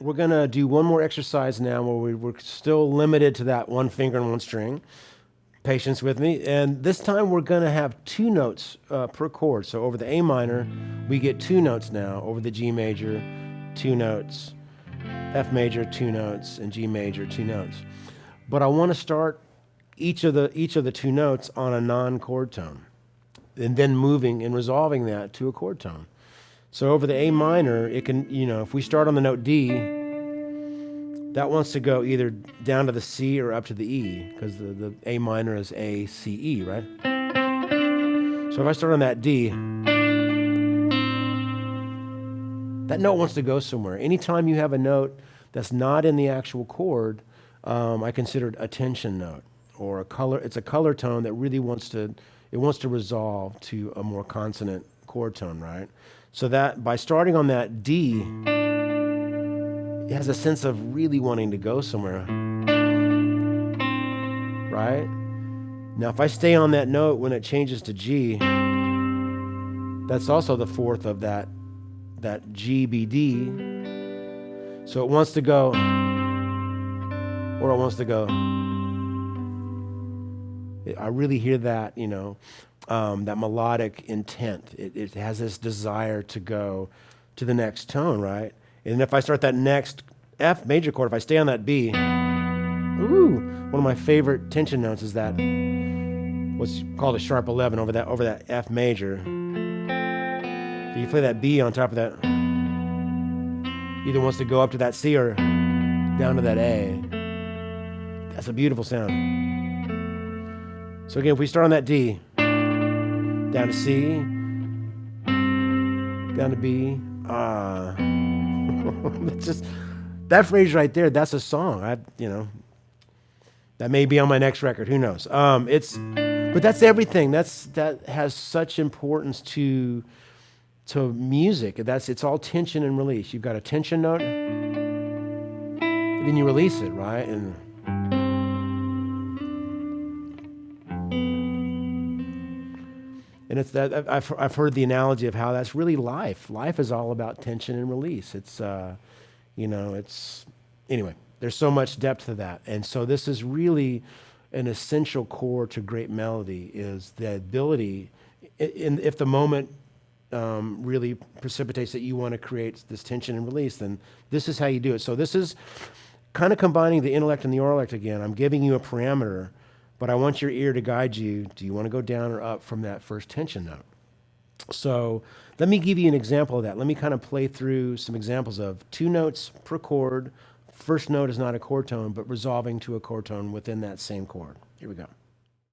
we're going to do one more exercise now where we're still limited to that one finger and one string. Patience with me. And this time we're going to have two notes per chord. So over the A minor, we get two notes now. Over the G major, two notes. F major, two notes. And G major, two notes. But I want to start each of the two notes on a non-chord tone. And then moving and resolving that to a chord tone. So over the A minor, it can, if we start on the note D, that wants to go either down to the C or up to the E, because the A minor is A, C, E, right? So if I start on that D, that note wants to go somewhere. Anytime you have a note that's not in the actual chord, I consider it a tension note, or it's a color tone that really wants to resolve to a more consonant chord tone, right? So that by starting on that D, it has a sense of really wanting to go somewhere, right? Now, if I stay on that note when it changes to G, that's also the fourth of that G, B, D. So it wants to go, or it wants to go. I really hear that, that melodic intent. It has this desire to go to the next tone, right? And if I start that next F major chord, if I stay on that B, one of my favorite tension notes is that what's called a sharp 11 over that F major. So you play that B on top of that, either wants to go up to that C or down to that A. That's a beautiful sound. So again, if we start on that D, down to C, down to B, that's just, that phrase right there, that's a song. That may be on my next record, who knows? But that's everything. That has such importance to music. It's all tension and release. You've got a tension note, and then you release it, right? And it's that I've heard the analogy of how that's really life. Life is all about tension and release. Anyway, there's so much depth to that. And so this is really an essential core to great melody, is the ability, if the moment really precipitates that you want to create this tension and release, then this is how you do it. So this is kind of combining the intellect and the aurolect again. I'm giving you a parameter, but I want your ear to guide you. Do you want to go down or up from that first tension note? So let me give you an example of that. Let me kind of play through some examples of two notes per chord. First note is not a chord tone, but resolving to a chord tone within that same chord. Here we go.